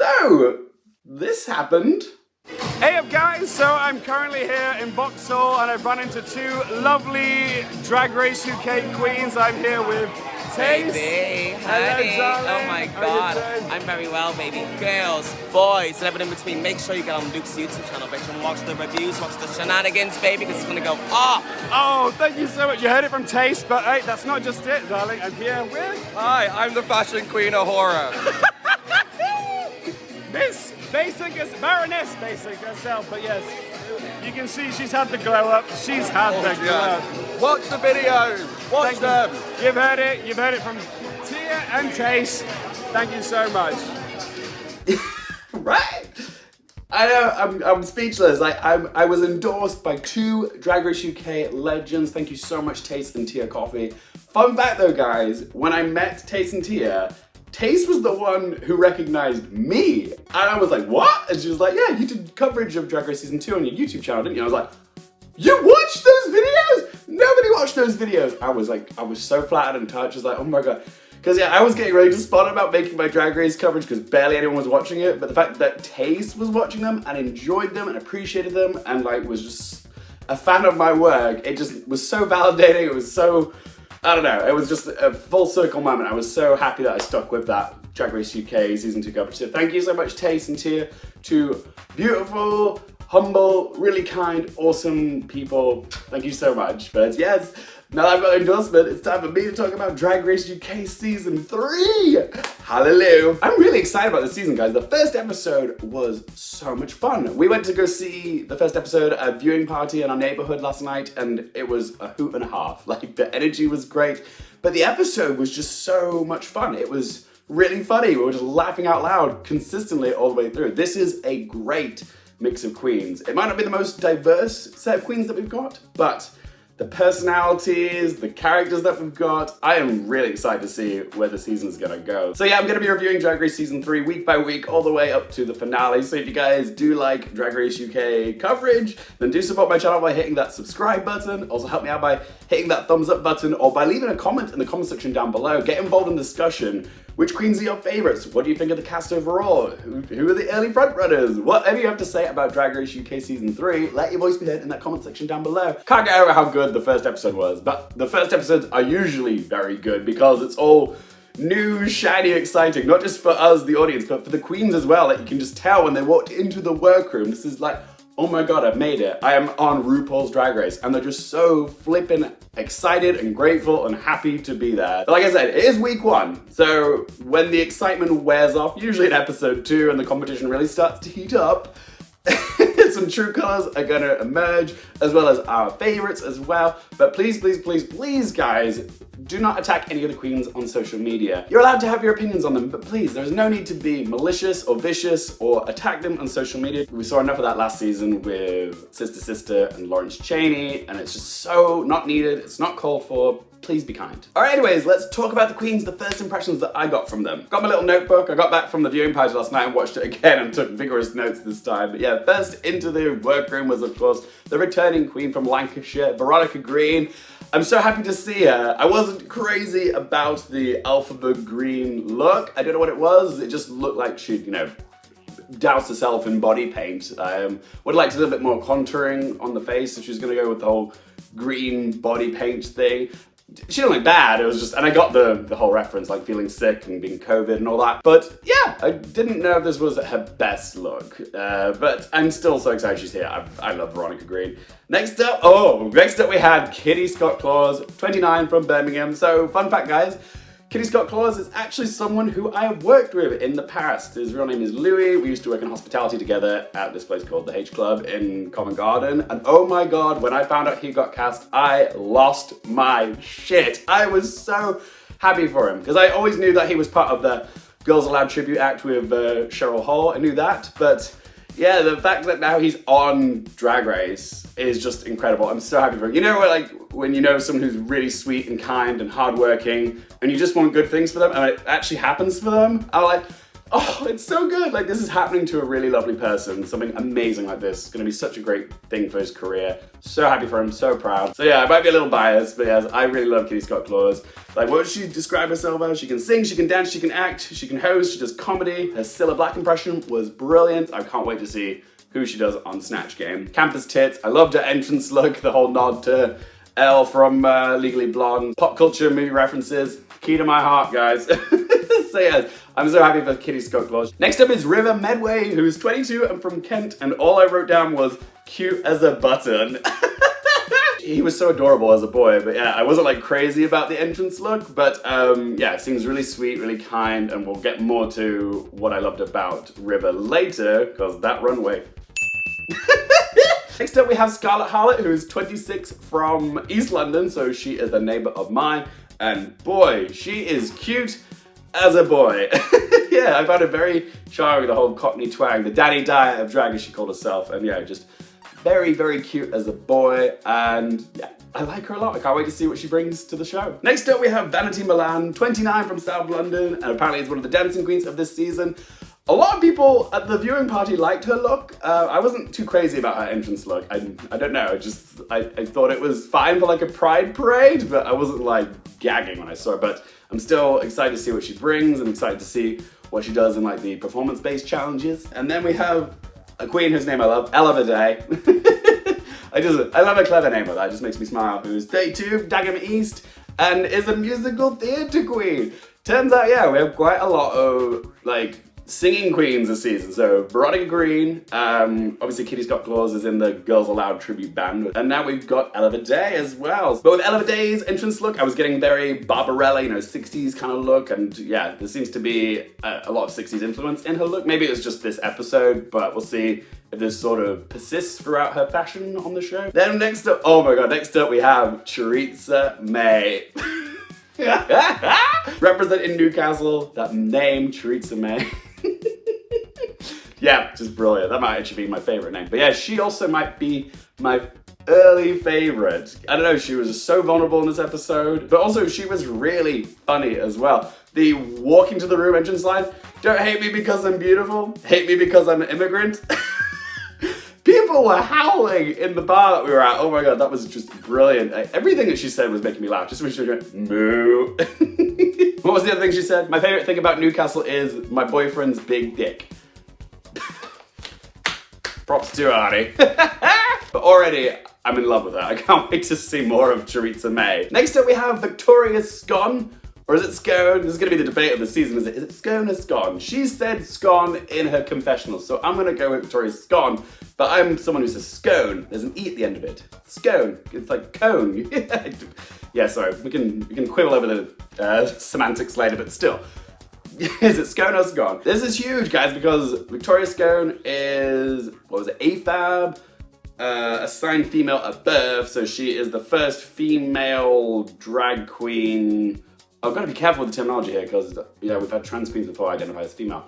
So, this happened. Hey up guys, so I'm currently here in Vauxhall and I've run into two lovely Drag Race UK queens. I'm here with Tayce. Baby, Hello, honey. darling. Oh my How you god. doing? I'm very well, baby. Girls, boys, and everyone in between, make sure you get on Luke's YouTube channel, bitch, and watch the reviews, watch the shenanigans, baby, because it's gonna go off. Oh, thank you so much. You heard it from Tayce, but hey, that's not just it, darling. I'm here with Hi, I'm the fashion queen of horror. Miss Basic, Baroness Basic herself, but yes, you can see she's had the glow up. She's had the glow up. Watch the videos. Watch them. You've heard it from Tia and Tayce. Thank you so much. Right? I know, I'm speechless. I was endorsed by two Drag Race UK legends. Thank you so much, Tayce and Tia Kofe. Fun fact though, guys, when I met Tayce and Tia, Tayce was the one who recognized me. And I was like, what? And she was like, yeah, you did coverage of Drag Race Season 2 on your YouTube channel, didn't you? I was like, you watched those videos? Nobody watched those videos. I was so flattered and touched. I was like, oh my God. Because yeah, I was getting really despondent about making my Drag Race coverage because barely anyone was watching it. But the fact that Tayce was watching them and enjoyed them and appreciated them and like was just a fan of my work, it just was so validating. It was so, I don't know, it was just a full circle moment. I was so happy that I stuck with that Drag Race UK Season 2 coverage. So thank you so much, Tayce and Tia, two beautiful, humble, really kind, awesome people. Thank you so much. But yes, now that I've got an endorsement, it's time for me to talk about Drag Race UK Season 3. Hallelujah. I'm really excited about this season, guys. The first episode was so much fun. We went to go see the first episode at a viewing party in our neighborhood last night, and it was a hoot and a half. Like, the energy was great, but the episode was just so much fun. It was really funny. We were just laughing out loud consistently all the way through. This is a great mix of queens. It might not be the most diverse set of queens that we've got, but the personalities, the characters that we've got, I am really excited to see where the season's gonna go. So yeah, I'm gonna be reviewing Drag Race Season 3 week by week, all the way up to the finale. So if you guys do like Drag Race UK coverage, then do support my channel by hitting that subscribe button. Also help me out by hitting that thumbs up button or by leaving a comment in the comment section down below. Get involved in discussion. Which queens are your favorites? What do you think of the cast overall? Who are the early frontrunners? Whatever you have to say about Drag Race UK Season 3, let your voice be heard in that comment section down below. Can't get over how good the first episode was, but the first episodes are usually very good because it's all new, shiny, exciting, not just for us, the audience, but for the queens as well. Like, you can just tell when they walked into the workroom, this is like, oh my God, I've made it. I am on RuPaul's Drag Race. And they're just so flippin' excited and grateful and happy to be there. But like I said, it is week 1. So when the excitement wears off, usually in episode 2 and the competition really starts to heat up, some true colors are gonna emerge, as well as our favorites as well. But please, please, please, please, guys, do not attack any of the queens on social media. You're allowed to have your opinions on them, but please, there's no need to be malicious or vicious or attack them on social media. We saw enough of that last season with Sister Sister and Lawrence Chaney, and it's just so not needed, it's not called for. Please be kind. All right, anyways, let's talk about the queens, the first impressions that I got from them. Got my little notebook. I got back from the viewing party last night and watched it again and took vigorous notes this time. But yeah, first into the workroom was, of course, the returning queen from Lancashire, Veronica Green. I'm so happy to see her. I wasn't crazy about the alphabet green look. I don't know what it was. It just looked like she'd, you know, doused herself in body paint. Would like to do a bit more contouring on the face if she's gonna go with the whole green body paint thing. She didn't look bad, it was just, and I got the whole reference, like feeling sick and being COVID and all that. But yeah, I didn't know if this was her best look, but I'm still so excited she's here. I love Veronica Green. Next up we had Kitty Scott Claus, 29 from Birmingham. So fun fact, guys, Kitty Scott Claus is actually someone who I have worked with in the past. His real name is Louis. We used to work in hospitality together at this place called the H Club in Covent Garden. And oh my God, when I found out he got cast, I lost my shit. I was so happy for him because I always knew that he was part of the Girls Aloud tribute act with Cheryl Hall. I knew that, but yeah, the fact that now he's on Drag Race is just incredible. I'm so happy for him. You know, like when you know someone who's really sweet and kind and hardworking and you just want good things for them and it actually happens for them, I'm like, Oh, it's so good. Like, this is happening to a really lovely person. Something amazing like this. It's gonna be such a great thing for his career. So happy for him, so proud. So yeah, I might be a little biased, but yes, I really love Kitty Scott Claus. Like, what would she describe herself as? She can sing, she can dance, she can act, she can host, she does comedy. Her Cilla Black impression was brilliant. I can't wait to see who she does on Snatch Game. Campus tits. I loved her entrance look, the whole nod to Elle from Legally Blonde. Pop culture movie references. Key to my heart, guys. So yes, I'm so happy for Kitty Scott Claus. Next up is River Medway, who's 22 and from Kent, and all I wrote down was cute as a button. He was so adorable as a boy, but yeah, I wasn't like crazy about the entrance look, but yeah, it seems really sweet, really kind, and we'll get more to what I loved about River later, because that runway. Next up we have Scarlett Harlett, who is 26 from East London, so she is a neighbor of mine, and boy, she is cute as a boy. Yeah, I found it very charming, the whole Cockney twang, the Danny Dyer of drag as she called herself, and yeah, just very, very cute as a boy, and yeah, I like her a lot. I can't wait to see what she brings to the show. Next up we have Vanity Milan, 29 from South London, and apparently is one of the dancing queens of this season. A lot of people at the viewing party liked her look. I wasn't too crazy about her entrance look. I don't know, I thought it was fine for like a pride parade, but I wasn't like gagging when I saw it. But I'm still excited to see what she brings. I'm excited to see what she does in like the performance-based challenges. And then we have a queen whose name I love, Vaday. I love a clever name like that, it just makes me smile. Who's 32, Dagenham East, and is a musical theatre queen. Turns out, yeah, we have quite a lot of like singing queens this season. So Veronica Green, obviously Kitty Scott Claus is in the Girls Aloud tribute band, and now we've got Vaday as well. But with Vaday's entrance look, I was getting very Barbarella, 60s kind of look, and yeah, there seems to be a lot of 60s influence in her look. Maybe it was just this episode, but we'll see if this sort of persists throughout her fashion on the show. Then next up, oh my god, next up we have Choriza May. Representing Newcastle, that name, Choriza May. Yeah, just brilliant. That might actually be my favorite name. But yeah, she also might be my early favorite. I don't know, she was so vulnerable in this episode, but also she was really funny as well. The walking to the room entrance line, don't hate me because I'm beautiful, hate me because I'm an immigrant. People were howling in the bar that we were at. Oh my god, that was just brilliant. Everything that she said was making me laugh. Just when she was going, moo. What was the other thing she said? My favorite thing about Newcastle is my boyfriend's big dick. Props to Arnie. But already, I'm in love with her. I can't wait to see more of Choriza May. Next up we have Victoria Scone. Or is it Scone? This is going to be the debate of the season, is it Scone or Scone? She said Scone in her confessional, so I'm going to go with Victoria Scone, but I'm someone who says Scone. There's an E at the end of it. Scone. It's like cone. Yeah, sorry, we can quibble over the semantics later, but still. Is it Scone or Scone? This is huge, guys, because Victoria Scone is, what was it, AFAB? Assigned female at birth, so she is the first female drag queen. I've got to be careful with the terminology here because, we've had trans queens before identify as female.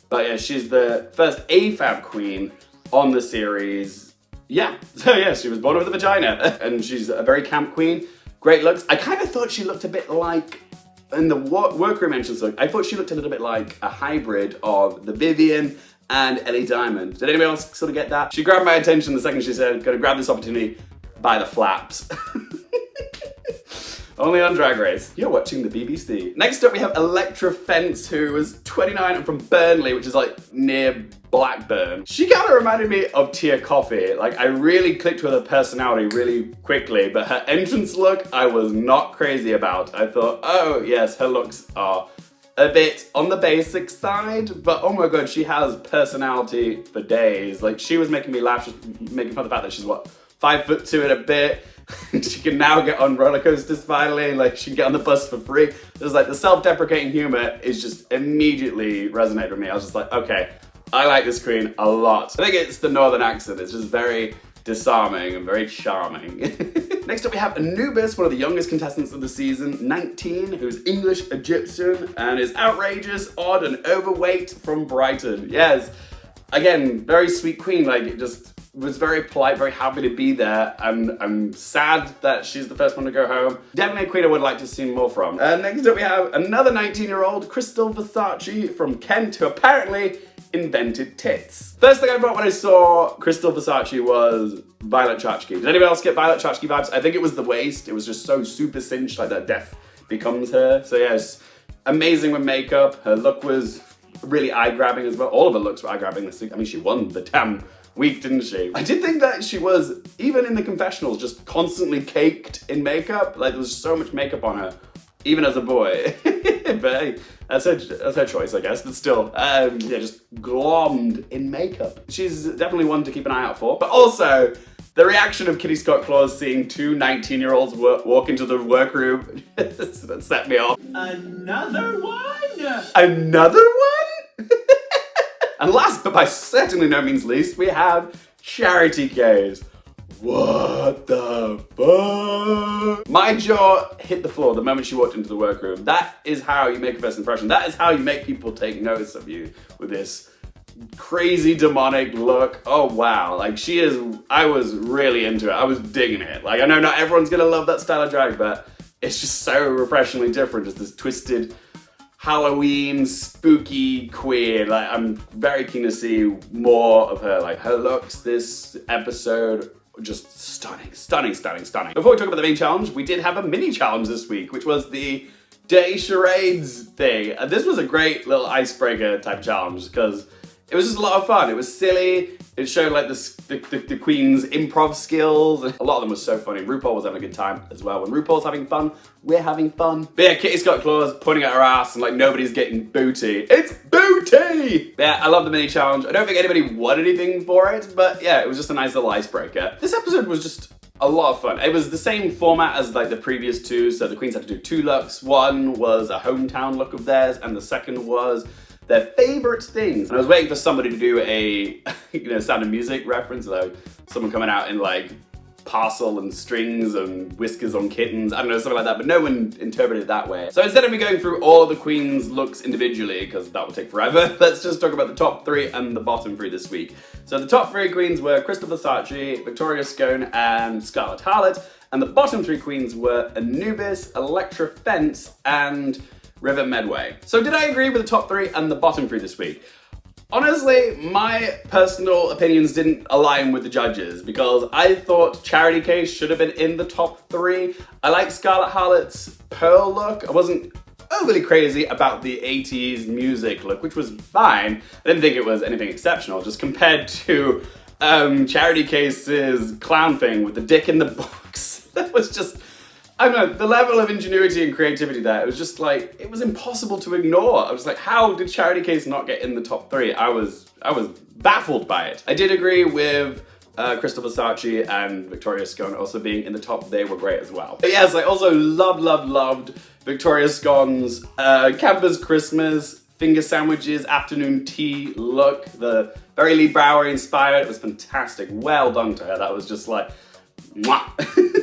But yeah, she's the first AFAB queen on the series. Yeah, so yeah, she was born with a vagina. And she's a very camp queen. Great looks. I kind of thought she looked a bit like, in the workroom entrance look, I thought she looked a little bit like a hybrid of the Vivian and Ellie Diamond. Did anybody else sort of get that? She grabbed my attention the second she said, gotta grab this opportunity by the flaps. Only on Drag Race. You're watching the BBC. Next up we have Electra Fence, who is 29 and from Burnley, which is like near Blackburn. She kind of reminded me of Tia Kofe. Like, I really clicked with her personality really quickly, but her entrance look I was not crazy about. I thought, oh yes, her looks are a bit on the basic side, but oh my god, she has personality for days. Like, she was making me laugh, just making fun of the fact that she's what, 5'2" and a bit. She can now get on roller coasters finally, like she can get on the bus for free. There's like the self-deprecating humor is just immediately resonated with me. I was just like, okay, I like this queen a lot. I think it's the northern accent, it's just very disarming and very charming. Next up we have Anubis, one of the youngest contestants of the season, 19, who's English Egyptian and is outrageous, odd and overweight from Brighton. Yes, again, very sweet queen, like just was very polite, very happy to be there, and I'm sad that she's the first one to go home. Definitely a queen I would like to see more from. Next up we have another 19-year-old, Krystal Versace from Kent, who apparently invented tits. First thing I thought when I saw Krystal Versace was Violet Chachki. Did anyone else get Violet Chachki vibes? I think it was the waist. It was just so super cinched, like that death becomes her. So yes, amazing with makeup. Her look was really eye-grabbing as well. All of her looks were eye-grabbing this week. I mean, she won the damn week, didn't she? I did think that she was, even in the confessionals, just constantly caked in makeup. Like, there was so much makeup on her, even as a boy. But hey, that's her choice, I guess. But still, yeah, just glommed in makeup. She's definitely one to keep an eye out for. But also, the reaction of Kitty Scott Claus seeing two 19-year-olds walk into the workroom, that set me off. Another one? Another one? And last, but by certainly no means least, we have Charity Kase. What the fuck? My jaw hit the floor the moment she walked into the workroom. That is how you make a first impression. That is how you make people take notice of you, with this crazy demonic look. Oh wow, like she is, I was really into it. I was digging it. Like, I know not everyone's gonna love that style of drag, but it's just so refreshingly different. Just this twisted Halloween spooky queen. Like, I'm very keen to see more of her. Like, her looks this episode, just stunning, stunning, stunning, stunning. Before we talk about the main challenge, we did have a mini challenge this week, which was the Day Charades thing. And this was a great little icebreaker type challenge because it was just a lot of fun. It was silly. It showed like the queen's improv skills. A lot of them were so funny. RuPaul was having a good time as well. When RuPaul's having fun, we're having fun. But yeah, Kitty Scott Claus pointing at her ass and like nobody's getting booty. It's booty! Yeah, I love the mini challenge. I don't think anybody won anything for it, but yeah, it was just a nice little icebreaker. This episode was just a lot of fun. It was the same format as like the previous two, so the queens had to do two looks. One was a hometown look of theirs, and the second was their favorite things. And I was waiting for somebody to do a, Sound of Music reference, like someone coming out in like parcel and strings and whiskers on kittens, I don't know, something like that, but no one interpreted it that way. So instead of me going through all of the queens' looks individually, because that would take forever, let's just talk about the top three and the bottom three this week. So the top three queens were Krystal Versace, Victoria Scone, and Scarlett Harlett, and the bottom three queens were Anubis, Electra Fence, and River Medway. So did I agree with the top three and the bottom three this week? Honestly, my personal opinions didn't align with the judges because I thought Charity Kase should have been in the top three. I like Scarlett Harlett's pearl look. I wasn't overly crazy about the 80s music look, which was fine. I didn't think it was anything exceptional, just compared to Charity Kase's clown thing with the dick in the box. That was just, I don't know, the level of ingenuity and creativity there, it was just like, it was impossible to ignore. I was like, how did Charity Kase not get in the top three? I was baffled by it. I did agree with Krystal Versace and Victoria Scone also being in the top. They were great as well. But yes, I also loved Victoria Scone's Campers Christmas finger sandwiches afternoon tea look. The very Lee Bowery inspired. It was fantastic. Well done to her. That was just like, mwah.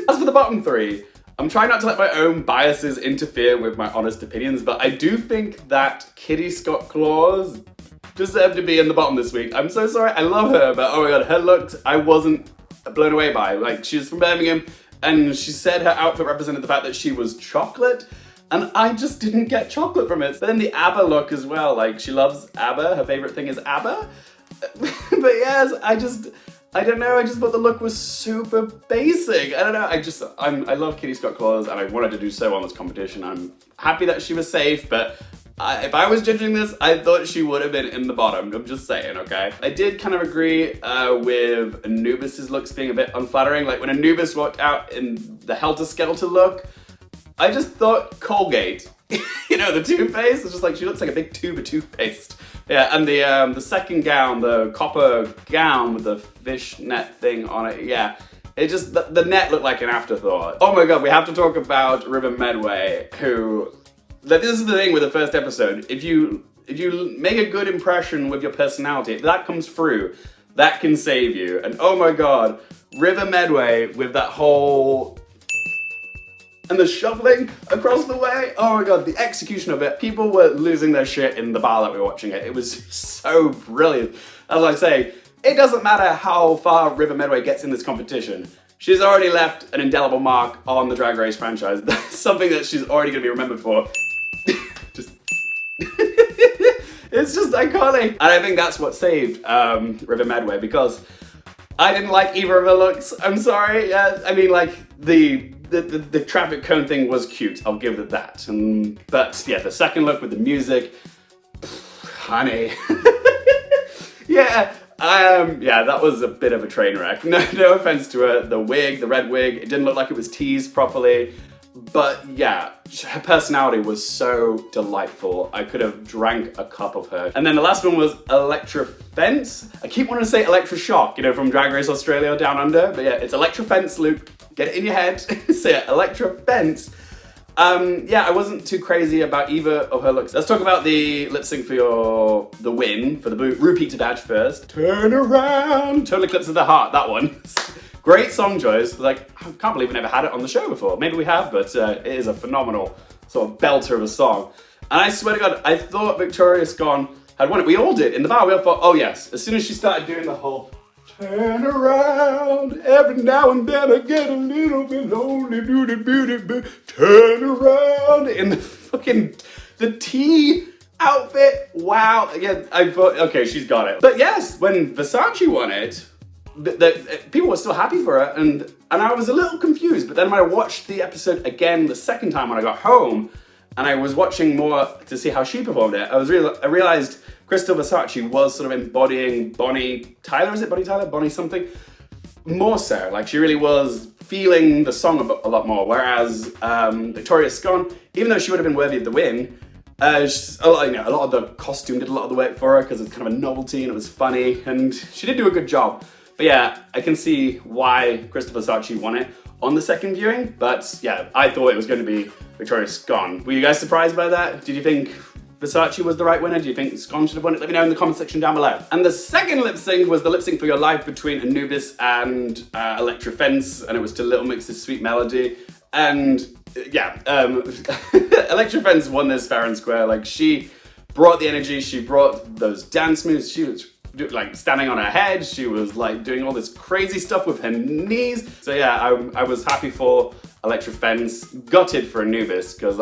As for the bottom three, I'm trying not to let my own biases interfere with my honest opinions, but I do think that Kitty Scott Claus deserved to be in the bottom this week. I'm so sorry, I love her, but oh my god, her looks, I wasn't blown away by. Like, she's from Birmingham, and she said her outfit represented the fact that she was chocolate, and I just didn't get chocolate from it. But then the ABBA look as well, like, she loves ABBA, her favorite thing is ABBA. But yes, I don't know, I just thought the look was super basic. I don't know, I love Kitty Scott Claus and I wanted to do so on this competition. I'm happy that she was safe, but if I was judging this, I thought she would have been in the bottom. I'm just saying, okay? I did kind of agree with Anubis's looks being a bit unflattering. Like when Anubis walked out in the Helter Skelter look, I just thought Colgate. The toothpaste, it's just like, she looks like a big tube of toothpaste. Yeah, and the second gown, the copper gown with the fishnet thing on it, yeah. It just, the net looked like an afterthought. Oh my god, we have to talk about River Medway, who, this is the thing with the first episode, if you make a good impression with your personality, if that comes through, that can save you. And oh my god, River Medway with that whole, and the shuffling across the way, oh my god, the execution of it. People were losing their shit in the bar that we were watching it. It was so brilliant. As I say, it doesn't matter how far River Medway gets in this competition. She's already left an indelible mark on the Drag Race franchise. That's something that she's already going to be remembered for. Just it's just iconic. And I think that's what saved River Medway, because I didn't like either of her looks. I'm sorry. Yeah, I mean, like, the traffic cone thing was cute. I'll give it that. But yeah, the second look with the music, honey. Yeah. Yeah, that was a bit of a train wreck. No offense to her. The wig, the red wig, it didn't look like it was teased properly. But yeah, her personality was so delightful. I could have drank a cup of her. And then the last one was Electra Fence. I keep wanting to say Electra Shock, you know, from Drag Race Australia Down Under. But yeah, it's Electra Fence, Luke. Get it in your head. So yeah, Electra Fence. Yeah, I wasn't too crazy about either of her looks. Let's talk about the lip sync for the win, for the RuPaul to badge first. Turn around. Total Eclipse of the Heart, that one. Great song choice. Like, I can't believe we never had it on the show before. Maybe we have, but it is a phenomenal sort of belter of a song. And I swear to God, I thought Victoria Scone had won it. We all did. In the bar, we all thought, oh yes. As soon as she started doing the whole turn around, every now and then I get a little bit lonely, turn around, in the fucking, the tea outfit, wow. Yeah, I thought, okay, she's got it. But yes, when Versace won it, people were still happy for her, and I was a little confused, but then when I watched the episode again the second time when I got home, and I was watching more to see how she performed it, I realized Krystal Versace was sort of embodying Bonnie Tyler, is it Bonnie Tyler? Bonnie something? More so, like she really was feeling the song a lot more, whereas Victoria Scone, even though she would have been worthy of the win, a lot of the costume did a lot of the work for her because it's kind of a novelty and it was funny, and she did do a good job. But yeah, I can see why Krystal Versace won it on the second viewing, but yeah, I thought it was going to be Victoria Scone. Were you guys surprised by that? Did you think Versace was the right winner? Do you think Scone should have won it? Let me know in the comment section down below. And the second lip sync was the lip sync for your life between Anubis and Electra Fence, and it was to Little Mix's Sweet Melody. And yeah, Electra Fence won this fair and square. Like, she brought the energy, she brought those dance moves, she was like standing on her head, she was like doing all this crazy stuff with her knees. So yeah, I was happy for Electra Fence, gutted for Anubis, because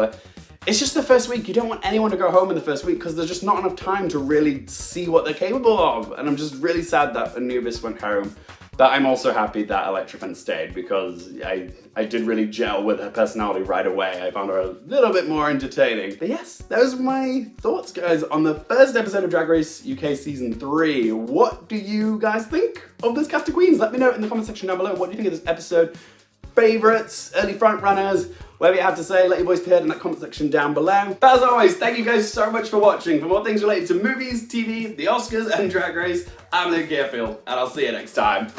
it's just the first week. You don't want anyone to go home in the first week because there's just not enough time to really see what they're capable of. And I'm just really sad that Anubis went home. But I'm also happy that Electra Fence stayed, because I did really gel with her personality right away. I found her a little bit more entertaining. But yes, those were my thoughts, guys, on the first episode of Drag Race UK Season 3. What do you guys think of this cast of queens? Let me know in the comment section down below. What do you think of this episode? Favorites, early front runners, whatever you have to say, let your voice be heard in that comment section down below. But as always, thank you guys so much for watching. For more things related to movies, TV, the Oscars, and Drag Race, I'm Luke Gearfield, and I'll see you next time.